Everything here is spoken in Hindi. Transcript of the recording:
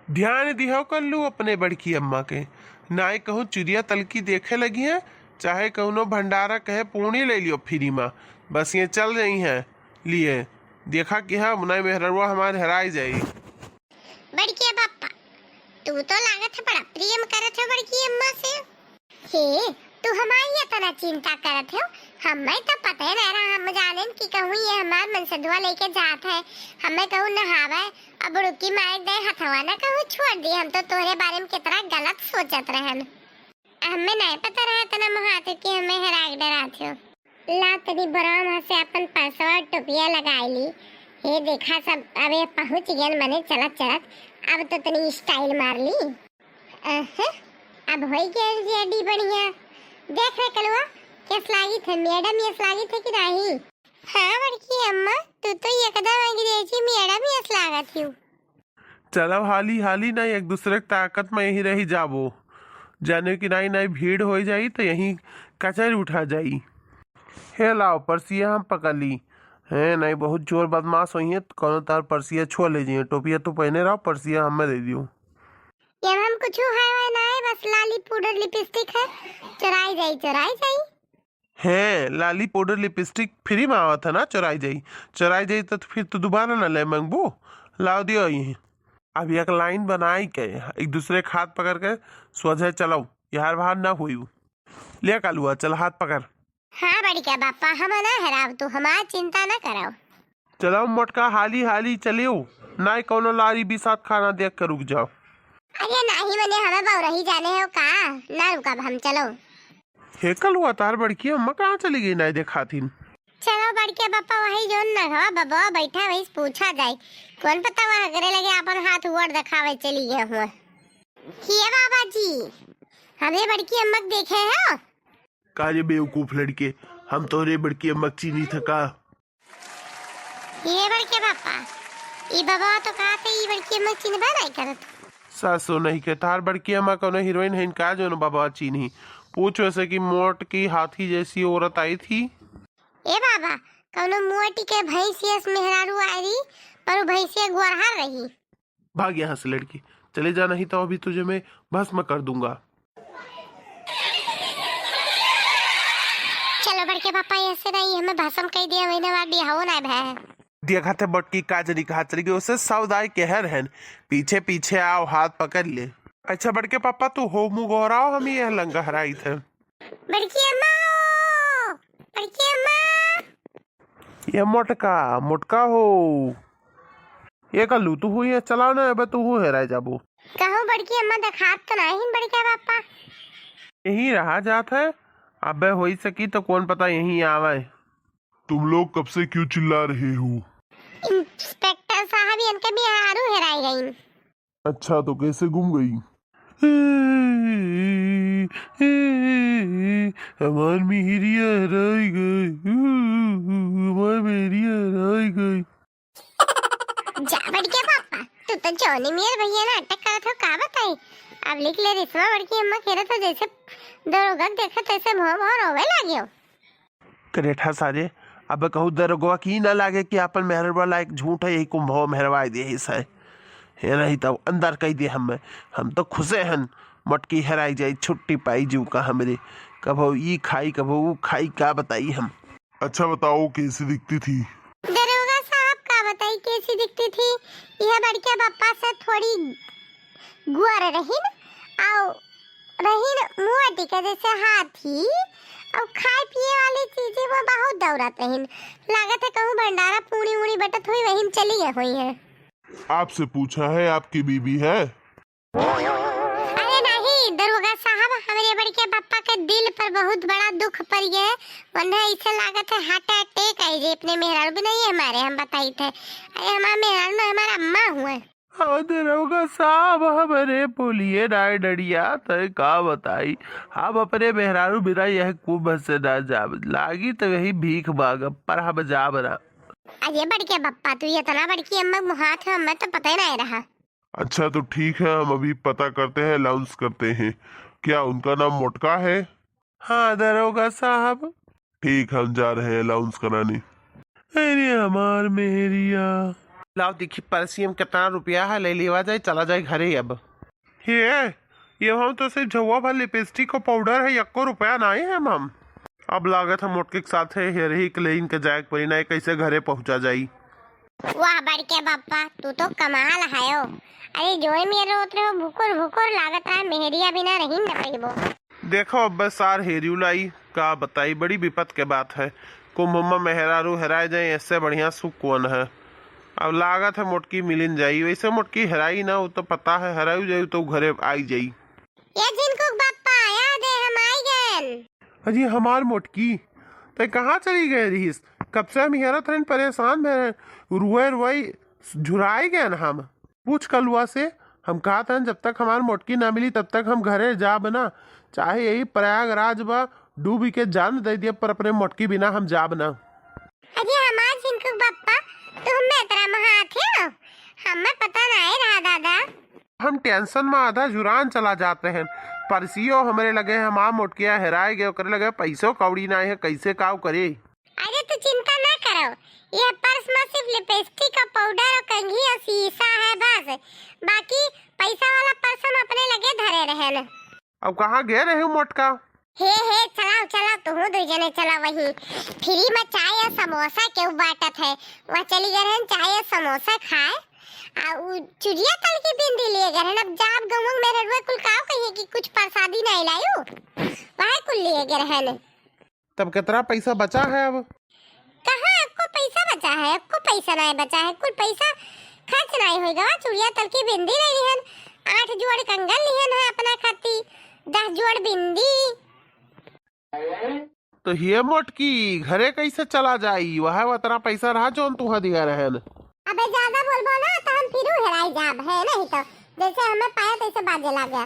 ध्यान दिहो कर लू अपने बड़की अम्मा के, नाई कहूँ चिड़िया तलकी देखे लगी है, चाहे कौनो भंडारा कहे पूर्णी ले लियो फ्री में, बस ये चल रही है लिए देखा कि हाँ मुनाई मेहरवा हमारे हराई जाई। बड़की पापा तू तो लागत है बड़ा प्रेम करत है बड़की अम्मा से। हे तू हमारी इतना चिंता करत हो, हमें तो पता है ना रहा, हम जाने कि कहूँ ये हमार मनसदुआ लेके जात है, हमें कहूँ नहावे अब रुकी मार दे हथवा ना कहूँ छोड़ दी, हम तो तोरे बारे में कितना गलत सोचत रहन, हमें नहीं पता रहा तना महाते कि हमें हराग डरात हो। ला तनी बराम से अपन परसवा टोपिया लगाई ली, ये देखा सब अबे पहुंच गए मने चलत चलत, अब तो तनी स्टाइल मार ली। अब हो गया रेडी बढ़िया, देख रहे कलवा कैस लागी थे मैडम, यस लागी थे कि नहीं? हाँ बड़की अम्मा तू तो एकदम अंग्रेजी मैडम यस लागत थी। चलो हाली हाली नहीं एक दूसरे की ताकत में यही रही जाबो, जाने की नहीं नहीं भीड़ हो जाई तो यही कचर उठा जाई। हे लाओ परसिया हम पकड़ ली है, नहीं बहुत जोर बदमाश हुई है तो कौन तार परसिया छुआ ले जाइए, टोपिया तो पहने रहो परसिया हमें दे दियो। ये हम कुछ है ना है, बस लाली पाउडर लिपस्टिक है, चुराई जाई है लाली पाउडर लिपस्टिक फ्री में आवा था ना, चुराई जाई तो फिर तो दोबारा ना ले मंगबो, लाओ दियो ये। अब एक लाइन बनाई के एक दूसरे के हाथ पकड़ के सोझे चलो, यार बाहर ना हुई ले कालुआ चल हाथ पकड़। हाँ बड़का बापा हम ना हराव, तू हमार चिंता ना कराओ। चलो मोटका हाली हाली चलियो, ना कोनो लारी भी साथ खाना देख कर रुक जाओ। अरे नहीं मने हमें बौरही जाने हो का, ना रुका हम चलो। हे कलुआ तार बड़की अम्मा कहाँ चली गई नहीं देखातीन। चलो बड़के पापा वही जोन ना हो बाबा बैठा वही पूछा जाए, कौन पता वहाँ करे लगे अपन हाथ ऊपर दिखावे चली गए हुआ। किए बाबा जी हमें बड़की अम्मा देखे हो? काजे बेवकूफ लड़के, हम तोरे बड़की अम्मा चीनी थका। ये बड़के पापा ये बाबा तो कहा थे ये बड़की अम्मा चिन्हबा नहीं करत। सासो नहीं के तार बड़की अम्मा कोनो हीरोइन है इनका जो न बाबा चीनी, पूछ वैसे कि मोट की हाथी जैसी औरत आई थी। ए बाबा कौनो मोटी के भैंसियस मेहरारू आई पर भैंसिया गुरहार रही। भाग यहाँ से लड़की, चले जा नहीं तो अभी तुझे मैं भस्म कर दूंगा। चलो बड़के पापा ऐसे नहीं हमें भस्म कह दिया, महीने बाद बिहाव ना भै देखा थे बटकी काजरी कहा चली गई, उसे सौदाई कहर है, पीछे पीछे आओ हाथ पकड़ ले। अच्छा बड़के पापा तू हो मुँह गोराओ, हम ये लंगा हराई थे। बड़की अम्मा बड़की अम्मा ये मोटका हो ये कलू तू हुई है, चलाओ ना अब तू हो हेराय जाबो। कहूँ बड़की अम्मा दिखात तो नहीं बड़के पापा, यही रहा जात है, अब हो सकी तो कौन पता यही आवे। तुम लोग कब से क्यों चिल्ला रहे हो? इंस्पेक्टर साहब इनके बिहारू हेराई गई। अच्छा तो कैसे गुम गई? हमार मेहरिया हराई गई, हमार मेहरिया हराई गई। जा बड़के पापा तू तो जोनी मेर भैया नाटक करत हो का बताई, अब लिख ले रिश्वा बड़की अम्मा कह रहा था जैसे दरोगा देखा तैसे मुंह रोवे लागियो। करेठा सारे अब कहूँ दरोगा की ना लागे कि अपन मेहर वाला एक झूठ है, यही कुंभ मेहरवाई दे है नहीं तो अंदर कही दे हम तो खुशे हन, मटकी हराई जाई छुट्टी पाई जू का हमरे, कभो ई खाई कभो वो खाई का बताई हम। अच्छा बताओ कैसी दिखती थी? दरोगा साहब का बताई कैसी दिखती थी, यह बड़के पापा से थोड़ी गुआर रहीन आओ रहीन मुआटी के जैसे हाथी और खाए पिए वाली चीजें वो बहुत दौड़त रहीन, लागत है कहूँ भंडारा पूरी उड़ी बटत हुई वहीं चली गई हुई है। आपसे पूछा है आपकी बीबी है? अरे नहीं दरोगा साहब हमारे बड़के पापा के दिल पर बहुत बड़ा दुख पड़ गया है, वरना ऐसा लागत है हार्ट अटैक आई जे अपने मेहरारू भी नहीं है हमारे, हम बताई थे अरे हमारा मेहरारू ना हमारा अम्मा हुआ। हाँ दरोगा साहब हमारे बोलिए नाय डरिया तय का बताई, हम अपने मेहरारू बिना यह कुंभ से ना जा लागी तो यही भीख मांग पर हम जा बना। अरे बड़के पप्पा तू ये इतना बड़की अम्मा मुहात है हमें तो पता ही नहीं रहा। अच्छा तो ठीक है हम अभी पता करते हैं, अनाउंस करते हैं, क्या उनका नाम मोटका है? हाँ दरोगा साहब। ठीक हम जा रहे हैं अनाउंस कराने। अरे हमार मेहरिया लाओ देखी परसी में कितना रुपया है, ले लेवा जाए, चला जाए घरे अब। ये हम तो सिर्फ झुआ भर लिपस्टिक और पाउडर है, 1 रुपया नहीं है हम। अब लागत हम मोटके के साथ है हेयर ही क्लीन के जाए पड़ी ना, कैसे घरे पहुंचा जाई। वाह बड़के बापा, तू तो कमाल है। अरे जोए मेरे उतरे हो भुकुर भुकुर लागत रहा, मेहरिया बिना रही न पाइबो। देखो अब बस सार हेरियो लाई का बताई, बड़ी विपत के बात है। कुंभ मेहरारू हेराए जाए, इससे बढ़िया सुख कौन है। अब लागत है मोटकी मिलिन जाई, वैसे मोटकी हेराई ना, वो तो पता है हेराई जाई तो घरे आई जाई। ये जिनको बापा याद है हम आई गए। अजी हमार मोटकी तो कहाँ चली गए रहीस? कब से हम हेरत रहन, परेशान में रुए रुई झुराए गए न हम। पूछ कलुआ से, हम कहा था जब तक हमार मोटकी ना मिली तब तक हम घरे जा बना, चाहे यही प्रयागराज बा डूबी के जान दे दिया, पर अपने मोटकी बिना हम जा बना। अजी हमार जिनको बापा तुम में तेरा महा थे, हमें पता नहीं रहा दादा। हम टेंशन में आधा जुरान चला जाते हैं। परसियो हमारे लगे हमार मोटकिया हेराए गए, करे लगे पैसों कौड़ी ना है, कैसे काव करे। अरे तू चिंता ना करो, ये पर्स में सिर्फ लिपस्टिक का पाउडर और कंघी और शीशा है बस, बाकी पैसा वाला पर्स हम अपने लगे धरे रहे न। अब कहाँ गए रहे मोटका? हे चलाओ चलाओ, तुम दो जने चला वही फ्री में चाय और समोसा क्यों बांटत है, वहाँ चली गए हैं चाय और समोसा खाए। चुड़िया तल की बिंदी लिए गए हैं। अब जाब गमंग मेरे रुए कुल काव कहिए कि कुछ प्रसादी नहीं लायो, वहाँ कुल लिए गए हैं। तब कितना पैसा बचा है? अब कहाँ आपको पैसा बचा है? आपको पैसा नहीं बचा है, कुल पैसा खर्च नहीं होगा। चुड़िया तल की बिंदी नहीं लिहन, 8 जोड़ कंगन लिहन है अपना खाती, 10 जोड़ बिंदी। तो ये मोटकी घरे कैसे चला जाई? वह उतना पैसा रहा जो तुहा दिया रहे। अबे ज्यादा बोलबो ना तो हम फिर हेराई जाब है नहीं, तो जैसे हमें पाया तैसे बाजे लगा।